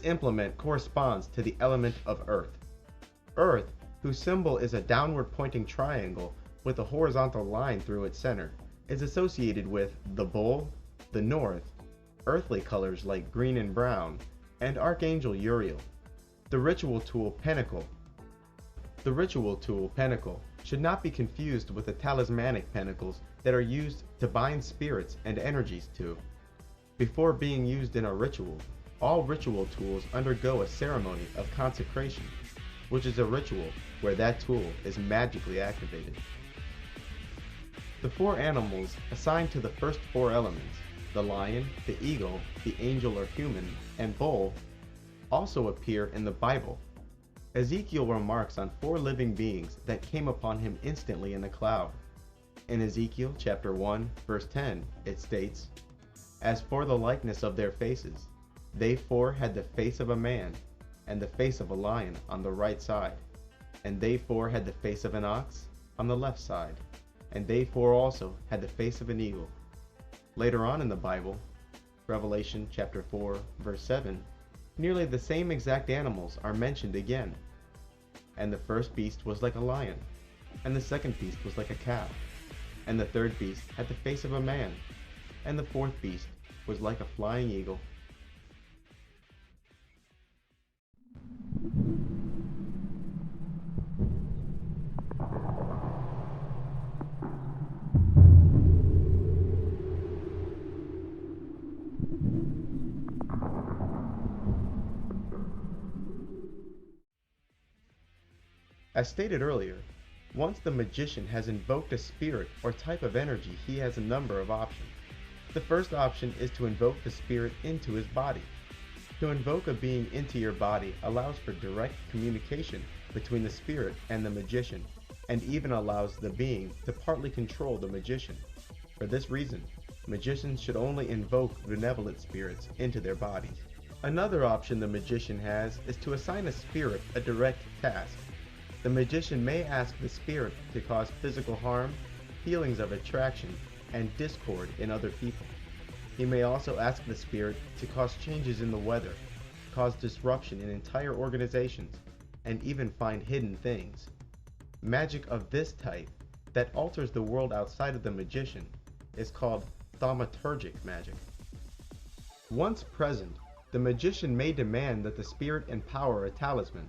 implement corresponds to the element of earth. Earth, whose symbol is a downward pointing triangle with a horizontal line through its center, is associated with the bull, the north, earthly colors like green and brown, and Archangel Uriel. The ritual tool pentacle. The ritual tool pentacle should not be confused with the talismanic pentacles that are used to bind spirits and energies to. Before being used in a ritual, all ritual tools undergo a ceremony of consecration, which is a ritual where that tool is magically activated. The four animals assigned to the first four elements, the lion, the eagle, the angel or human, and bull, also appear in the Bible. Ezekiel remarks on four living beings that came upon him instantly in a cloud. In Ezekiel chapter 1, verse 10, it states, "As for the likeness of their faces, they four had the face of a man, and the face of a lion on the right side, and they four had the face of an ox on the left side, and they four also had the face of an eagle." Later on in the Bible, Revelation chapter 4, verse 7, nearly the same exact animals are mentioned again. "And the first beast was like a lion, and the second beast was like a calf, and the third beast had the face of a man, and the fourth beast was like a flying eagle." As stated earlier, once the magician has invoked a spirit or type of energy, he has a number of options. The first option is to invoke the spirit into his body. To invoke a being into your body allows for direct communication between the spirit and the magician, and even allows the being to partly control the magician. For this reason, magicians should only invoke benevolent spirits into their bodies. Another option the magician has is to assign a spirit a direct task. The magician may ask the spirit to cause physical harm, feelings of attraction, and discord in other people. He may also ask the spirit to cause changes in the weather, cause disruption in entire organizations, and even find hidden things. Magic of this type, that alters the world outside of the magician, is called thaumaturgic magic. Once present, the magician may demand that the spirit empower a talisman.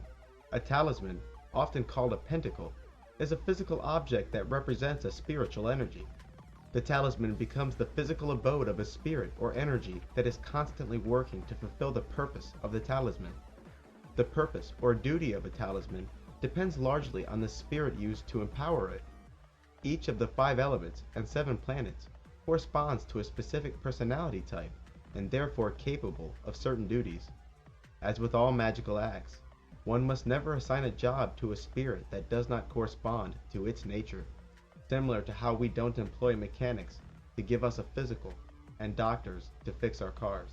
A talisman, often called a pentacle, is a physical object that represents a spiritual energy. The talisman becomes the physical abode of a spirit or energy that is constantly working to fulfill the purpose of the talisman. The purpose or duty of a talisman depends largely on the spirit used to empower it. Each of the 5 elements and 7 planets corresponds to a specific personality type and therefore capable of certain duties. As with all magical acts, one must never assign a job to a spirit that does not correspond to its nature, similar to how we don't employ mechanics to give us a physical and doctors to fix our cars.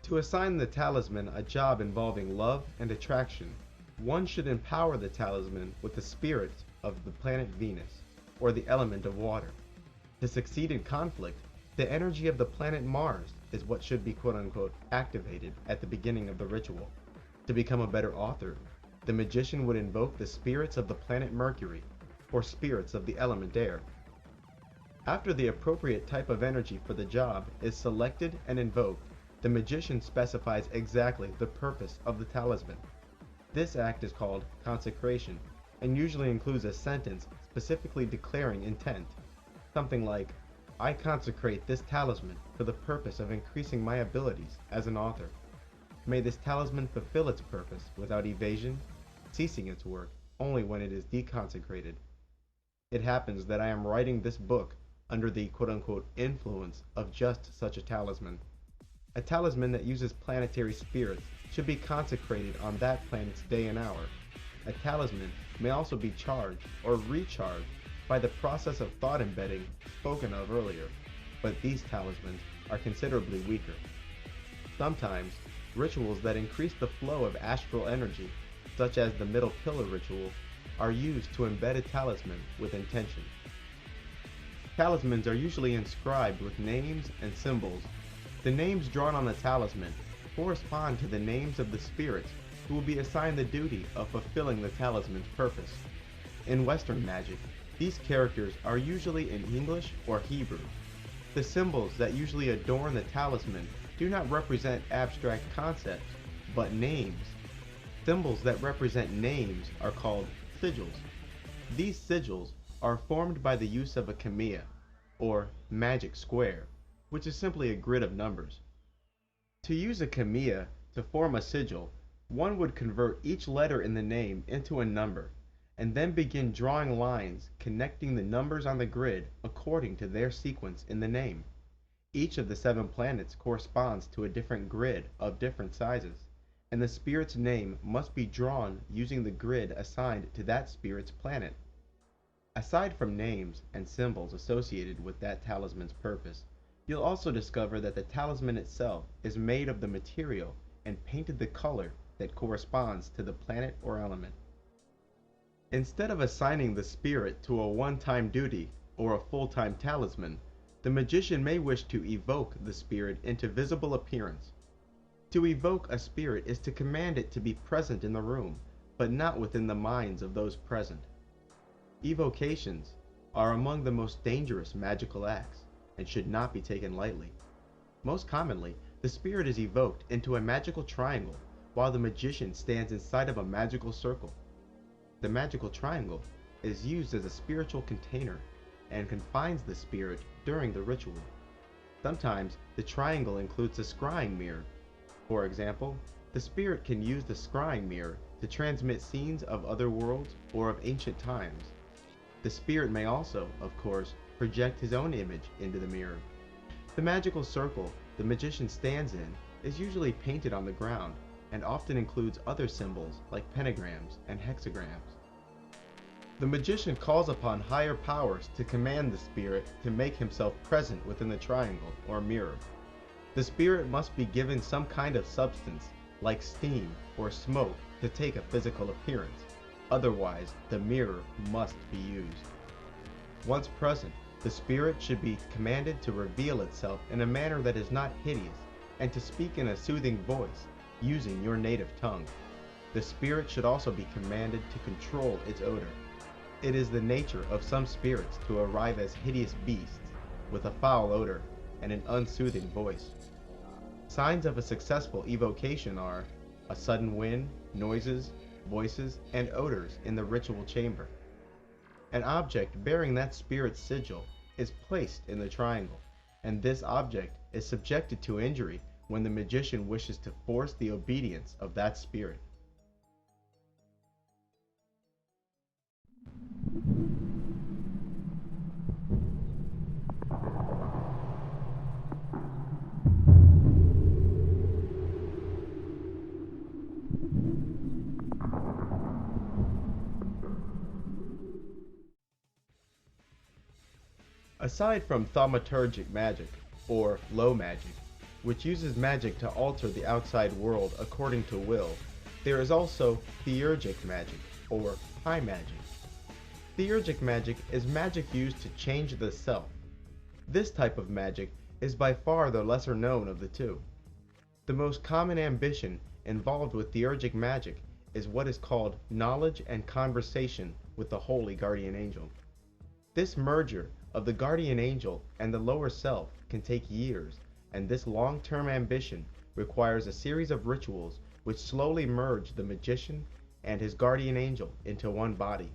To assign the talisman a job involving love and attraction, one should empower the talisman with the spirit of the planet Venus, or the element of water. To succeed in conflict, the energy of the planet Mars is what should be quote-unquote activated at the beginning of the ritual. To become a better author, the magician would invoke the spirits of the planet Mercury, or spirits of the element air. After the appropriate type of energy for the job is selected and invoked, the magician specifies exactly the purpose of the talisman. This act is called consecration, and usually includes a sentence specifically declaring intent. Something like, "I consecrate this talisman for the purpose of increasing my abilities as an author. May this talisman fulfill its purpose without evasion, ceasing its work only when it is deconsecrated. It happens that I am writing this book under the quote-unquote influence of just such a talisman." A talisman that uses planetary spirits should be consecrated on that planet's day and hour. A talisman may also be charged or recharged by the process of thought embedding spoken of earlier, but these talismans are considerably weaker. Sometimes, rituals that increase the flow of astral energy, such as the middle pillar ritual, are used to embed a talisman with intention. Talismans are usually inscribed with names and symbols. The names drawn on the talisman correspond to the names of the spirits who will be assigned the duty of fulfilling the talisman's purpose. In Western magic, these characters are usually in English or Hebrew. The symbols that usually adorn the talisman do not represent abstract concepts, but names. Symbols that represent names are called sigils. These sigils are formed by the use of a kamiya, or magic square, which is simply a grid of numbers. To use a kamiya to form a sigil, one would convert each letter in the name into a number, and then begin drawing lines connecting the numbers on the grid according to their sequence in the name. Each of the 7 planets corresponds to a different grid of different sizes, and the spirit's name must be drawn using the grid assigned to that spirit's planet. Aside from names and symbols associated with that talisman's purpose, you'll also discover that the talisman itself is made of the material and painted the color that corresponds to the planet or element. Instead of assigning the spirit to a one-time duty or a full-time talisman, the magician may wish to evoke the spirit into visible appearance. To evoke a spirit is to command it to be present in the room, but not within the minds of those present. Evocations are among the most dangerous magical acts and should not be taken lightly. Most commonly, the spirit is evoked into a magical triangle while the magician stands inside of a magical circle. The magical triangle is used as a spiritual container and confines the spirit during the ritual. Sometimes the triangle includes a scrying mirror. For example, the spirit can use the scrying mirror to transmit scenes of other worlds or of ancient times. The spirit may also, of course, project his own image into the mirror. The magical circle the magician stands in is usually painted on the ground and often includes other symbols like pentagrams and hexagrams. The magician calls upon higher powers to command the spirit to make himself present within the triangle or mirror. The spirit must be given some kind of substance, like steam or smoke, to take a physical appearance. Otherwise, the mirror must be used. Once present, the spirit should be commanded to reveal itself in a manner that is not hideous and to speak in a soothing voice, using your native tongue. The spirit should also be commanded to control its odor. It is the nature of some spirits to arrive as hideous beasts with a foul odor and an unsoothing voice. Signs of a successful evocation are a sudden wind, noises, voices, and odors in the ritual chamber. An object bearing that spirit's sigil is placed in the triangle, and this object is subjected to injury when the magician wishes to force the obedience of that spirit. Aside from thaumaturgic magic, or low magic, which uses magic to alter the outside world according to will, there is also theurgic magic, or high magic. Theurgic magic is magic used to change the self. This type of magic is by far the lesser known of the two. The most common ambition involved with theurgic magic is what is called knowledge and conversation with the holy guardian angel. This merger of the guardian angel and the lower self can take years, and this long-term ambition requires a series of rituals which slowly merge the magician and his guardian angel into one body.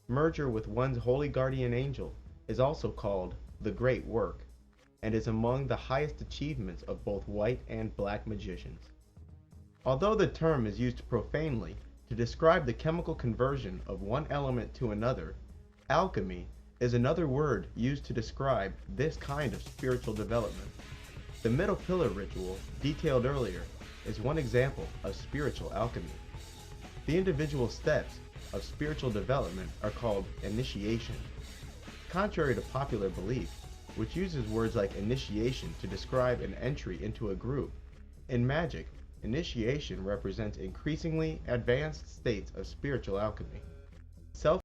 Merger with one's holy guardian angel is also called the Great Work, and is among the highest achievements of both white and black magicians. Although the term is used profanely to describe the chemical conversion of one element to another, alchemy is another word used to describe this kind of spiritual development. The middle pillar ritual, detailed earlier, is one example of spiritual alchemy. The individual steps of spiritual development are called initiation. Contrary to popular belief, which uses words like initiation to describe an entry into a group, in magic, initiation represents increasingly advanced states of spiritual alchemy.